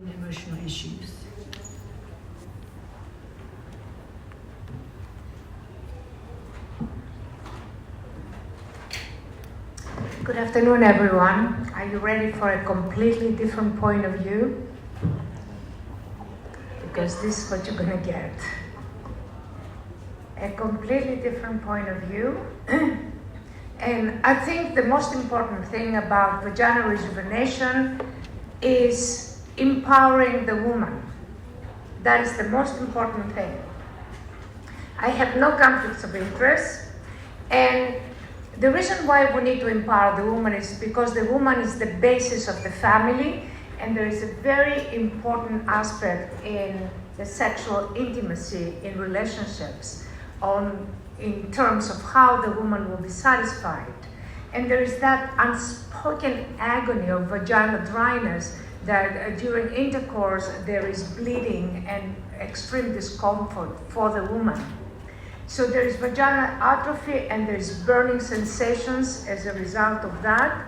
emotional issues. Good afternoon, everyone. Are you ready for a completely different point of view? Because this is what you're going to get. A completely different point of view. And I think the most important thing about vaginal rejuvenation is empowering the woman. That is the most important thing. I have no conflicts of interest, and the reason why we need to empower the woman is because the woman is the basis of the family, and there is a very important aspect in the sexual intimacy in relationships in terms of how the woman will be satisfied. And there is that unspoken agony of vaginal dryness that during intercourse there is bleeding and extreme discomfort for the woman. So there is vaginal atrophy and there is burning sensations as a result of that.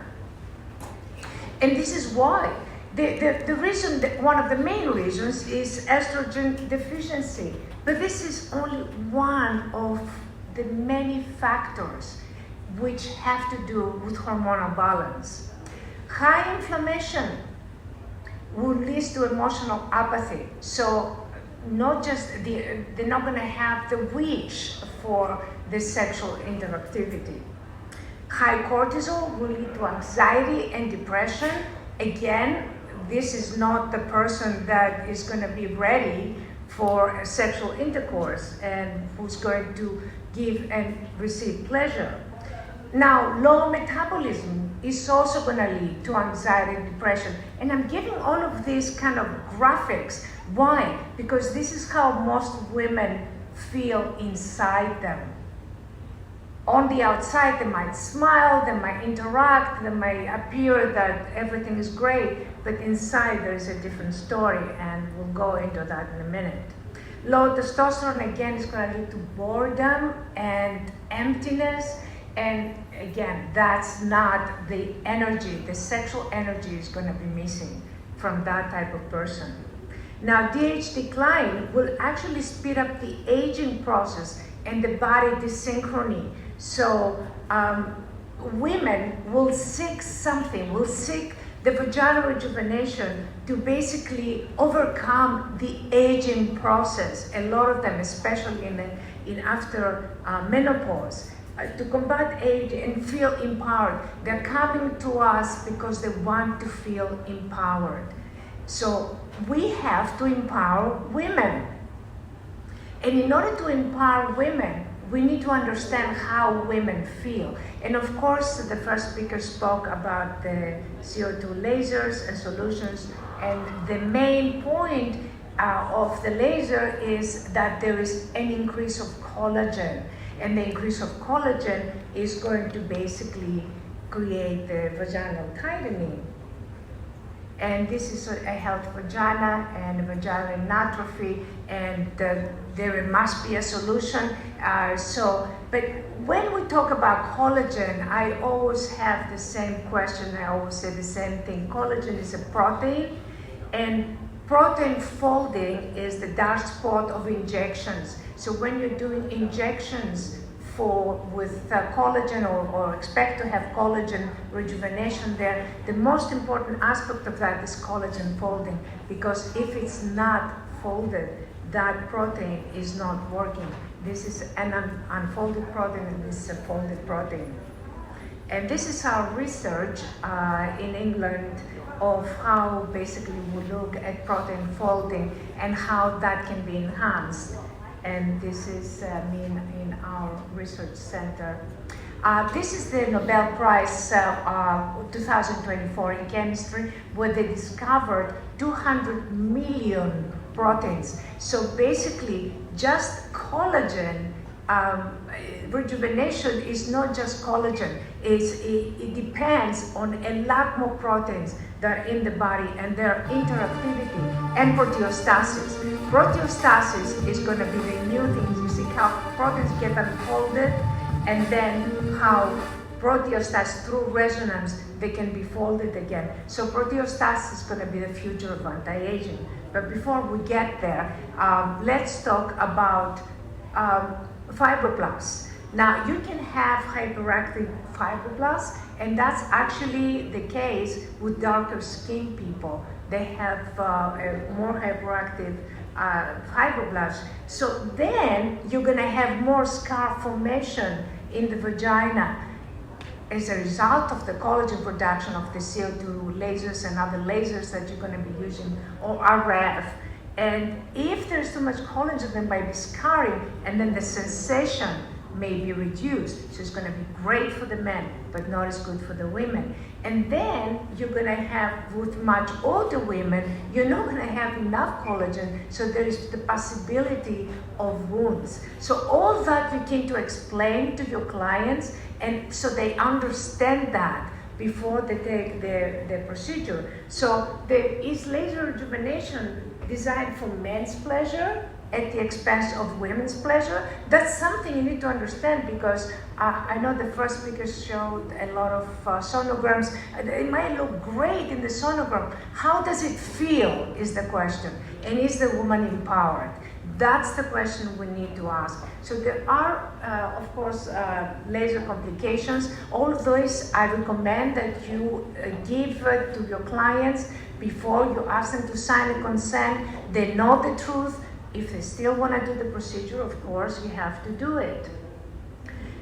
And this is why. The reason, one of the main reasons is estrogen deficiency. But this is only one of the many factors which have to do with hormonal balance. High inflammation will lead to emotional apathy. So not just they're not going to have the wish for the sexual interactivity. High cortisol will lead to anxiety and depression. Again, this is not the person that is going to be ready for sexual intercourse and who's going to give and receive pleasure. Now, low metabolism is also going to lead to anxiety and depression. And I'm giving all of these kind of graphics. Why? Because this is how most women feel inside them. On the outside, they might smile, they might interact, they might appear that everything is great, but inside there is a different story, and we'll go into that in a minute. Low testosterone, again, is going to lead to boredom and emptiness. And again, that's not the energy, the sexual energy is going to be missing from that type of person. Now, DH decline will actually speed up the aging process and the body desynchrony. So women will seek something, will seek the vaginal rejuvenation to basically overcome the aging process. A lot of them, especially in after menopause, to combat age and feel empowered. They're coming to us because they want to feel empowered. So we have to empower women. And in order to empower women, we need to understand how women feel. And of course, the first speaker spoke about the CO2 lasers and solutions. And the main point of the laser is that there is an increase of collagen. And the increase of collagen is going to basically create the vaginal tightening. And this is a healthy vagina and a vaginal atrophy, and there must be a solution. But when we talk about collagen, I always have the same question. I always say the same thing. Collagen is a protein, and protein folding is the dark spot of injections. So when you're doing injections with collagen or expect to have collagen rejuvenation there, the most important aspect of that is collagen folding, because if it's not folded, that protein is not working. This is an unfolded protein and this is a folded protein. And this is our research in England of how basically we look at protein folding and how that can be enhanced. And this is me in our research center. This is the Nobel Prize 2024 in chemistry, where they discovered 200 million proteins. So basically, just collagen rejuvenation is not just collagen. It depends on a lot more proteins that are in the body and their interactivity and proteostasis. Proteostasis is going to be the new thing. You see how proteins get unfolded and then how proteostats through resonance, they can be folded again. So proteostats is going to be the future of anti-aging. But before we get there, let's talk about fibroblasts. Now, you can have hyperactive fibroblasts, and that's actually the case with darker skinned people. They have more hyperactive fibroblasts. So then you're going to have more scar formation in the vagina as a result of the collagen production of the CO2 lasers and other lasers that you're going to be using, or RF. And if there's too much collagen, then might be scarring, and then the sensation may be reduced. So it's going to be great for the men, but not as good for the women. And then you're going to have, with much older women, you're not going to have enough collagen, so there is the possibility of wounds. So all that you need to explain to your clients, and so they understand that before they take the procedure. So there is laser rejuvenation designed for men's pleasure at the expense of women's pleasure. That's something you need to understand, because I know the first speaker showed a lot of sonograms. It might look great in the sonogram. How does it feel is the question. And is the woman empowered? That's the question we need to ask. So there are, of course, laser complications. All of those I recommend that you give to your clients before you ask them to sign a consent. They know the truth. If they still want to do the procedure, of course, you have to do it.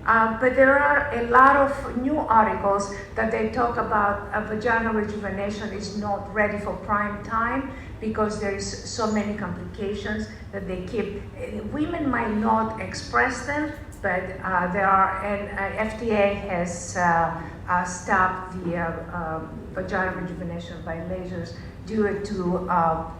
But there are a lot of new articles that they talk about vaginal rejuvenation is not ready for prime time because there is so many complications that they keep. Women might not express them, but there are, and FDA has stopped the vaginal rejuvenation by lasers due to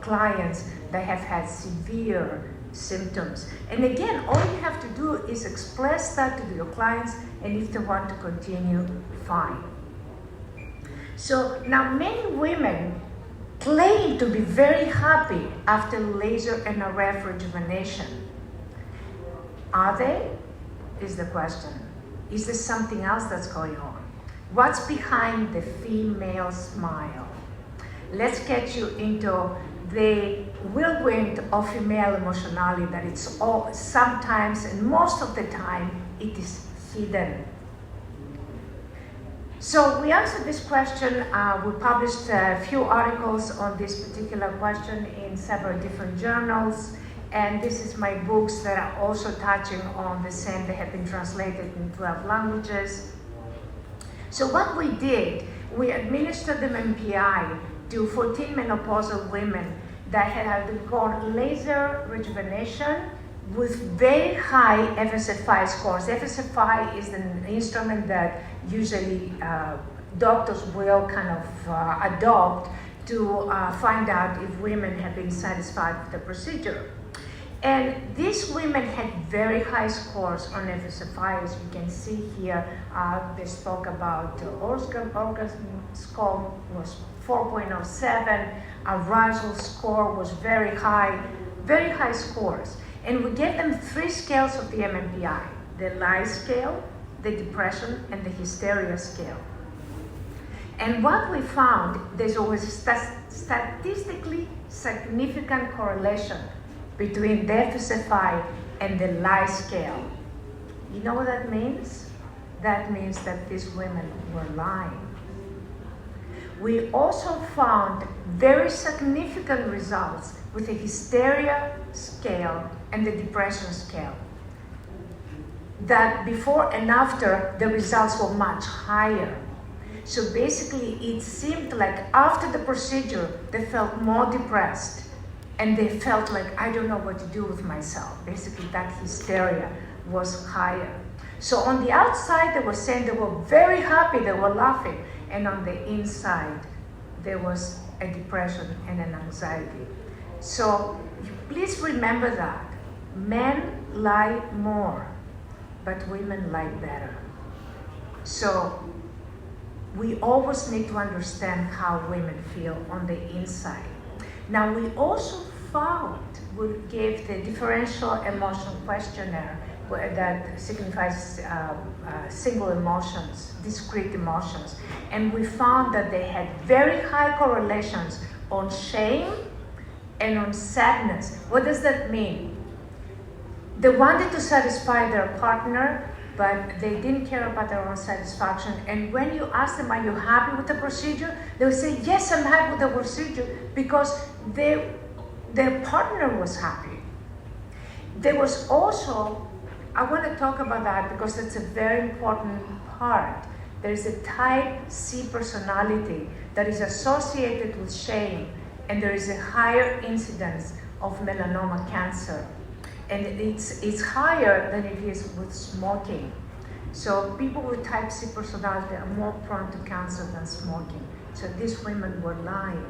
clients that have had severe symptoms. And again, all you have to do is express that to your clients, and if they want to continue, fine. So now many women claim to be very happy after laser and RF rejuvenation. Are they? Is the question. Is there something else that's going on? What's behind the female smile? Let's get you into the whirlwind of female emotionality, that it's all sometimes and most of the time it is hidden. So we answered this question. We published a few articles on this particular question in several different journals, and this is my books that are also touching on the same. They have been translated in 12 languages. So what we did, we administered the MPI to 14 menopausal women that had undergone laser rejuvenation with very high FSFI scores. FSFI is an instrument that usually doctors will kind of adopt to find out if women have been satisfied with the procedure. And these women had very high scores on FSFI, as you can see here. They spoke about orgasm score was 4.07, arousal score was very high scores. And we gave them 3 scales of the MMPI, the lie scale, the depression, and the hysteria scale. And what we found, there's always a statistically significant correlation between the FSFI and the lie scale. You know what that means? That means that these women were lying. We also found very significant results with the hysteria scale and the depression scale. That before and after, the results were much higher. So basically, it seemed like after the procedure, they felt more depressed, and they felt like, I don't know what to do with myself. Basically, that hysteria was higher. So on the outside, they were saying they were very happy, they were laughing. And on the inside, there was a depression and an anxiety. So please remember that. Men lie more, but women lie better. So we always need to understand how women feel on the inside. Now we also found, we gave the differential emotional questionnaire that signifies single emotions, discrete emotions. And we found that they had very high correlations on shame and on sadness. What does that mean? They wanted to satisfy their partner, but they didn't care about their own satisfaction. And when you ask them, are you happy with the procedure? They will say, yes, I'm happy with the procedure, because their partner was happy. There was also, I want to talk about that because it's a very important part. There's a type C personality that is associated with shame, and there is a higher incidence of melanoma cancer. And it's higher than it is with smoking. So people with type C personality are more prone to cancer than smoking. So these women were lying,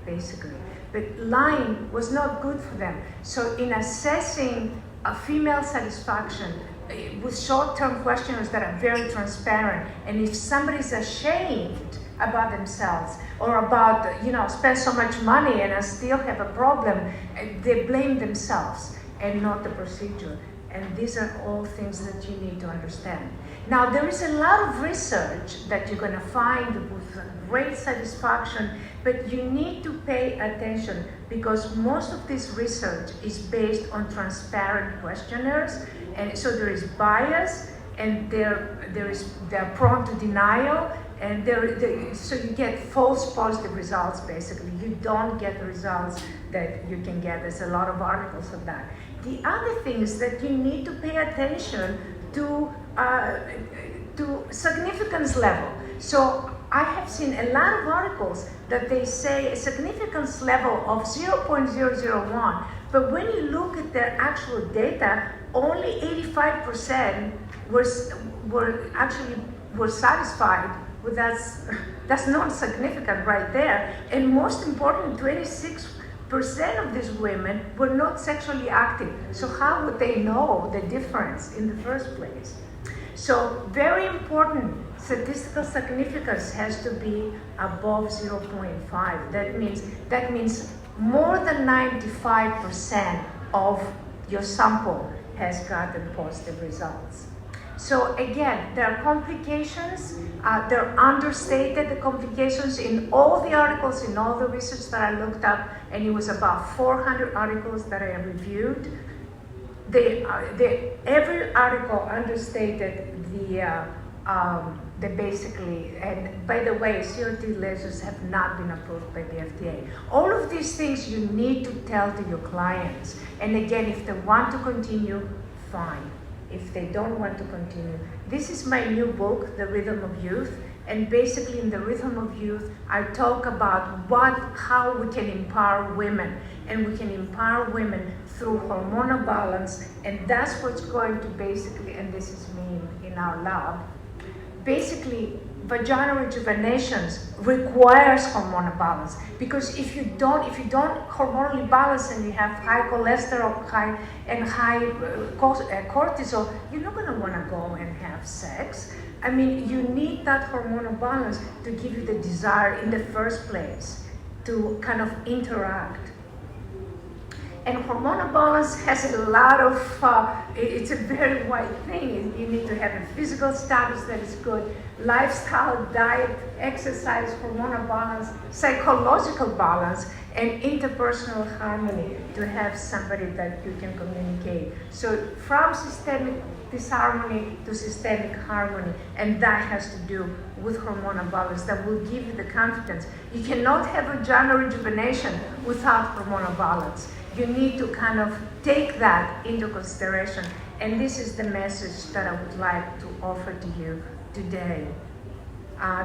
basically. But lying was not good for them. So in assessing a female satisfaction with short-term questionnaires that are very transparent, and if somebody's ashamed about themselves or about, spend so much money and I still have a problem, they blame themselves and not the procedure. And these are all things that you need to understand. Now, there is a lot of research that you're going to find with great satisfaction, but you need to pay attention because most of this research is based on transparent questionnaires, and so there is bias, and they're prone to denial, and so you get false positive results. Basically, you don't get the results that you can get. There's a lot of articles of that. The other thing is that you need to pay attention to significance level. So I have seen a lot of articles that they say a significance level of 0.001, but when you look at their actual data, only 85% were satisfied with that. That's not significant right there. And most important, 26% of these women were not sexually active. So how would they know the difference in the first place? So very important, statistical significance has to be above 0.5. That means more than 95% of your sample has gotten positive results. So again, there are complications. They're understated, the complications in all the articles, in all the research that I looked up, and it was about 400 articles that I reviewed. Every article understated the basically, and by the way, CRT lasers have not been approved by the FDA. All of these things you need to tell to your clients. And again, if they want to continue, fine. If they don't want to continue. This is my new book, The Rhythm of Youth. And basically in The Rhythm of Youth, I talk about how we can empower women. And we can empower women through hormonal balance. And that's what's going to basically, and this is me in our lab, basically vaginal rejuvenations requires hormonal balance, because if you don't hormonally balance and you have high cholesterol, high cortisol, you're not going to want to go and have sex. I mean, you need that hormonal balance to give you the desire in the first place to kind of interact. And hormonal balance has a lot of, it's a very wide thing. You need to have a physical status that is good, lifestyle, diet, exercise, hormonal balance, psychological balance, and interpersonal harmony to have somebody that you can communicate. So from systemic disharmony to systemic harmony, and that has to do with hormonal balance that will give you the confidence. You cannot have vaginal rejuvenation without hormonal balance. You need to kind of take that into consideration. And this is the message that I would like to offer to you today.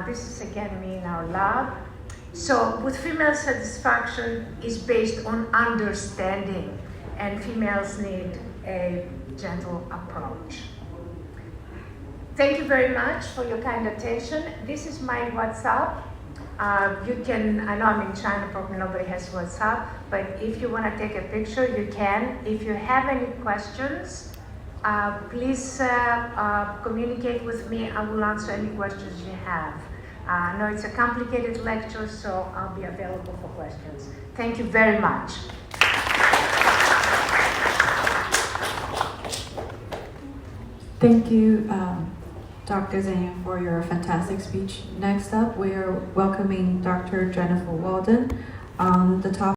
This is again me in our lab. So with female satisfaction is based on understanding, and females need a gentle approach. Thank you very much for your kind attention. This is my WhatsApp. You can, I know I'm in China, probably nobody has WhatsApp, but if you want to take a picture, you can. If you have any questions, please communicate with me. I will answer any questions you have. I know it's a complicated lecture, so I'll be available for questions. Thank you very much. Thank you, Dr. Xanya, for your fantastic speech. Next up, we are welcoming Dr. Jennifer Walden on the topic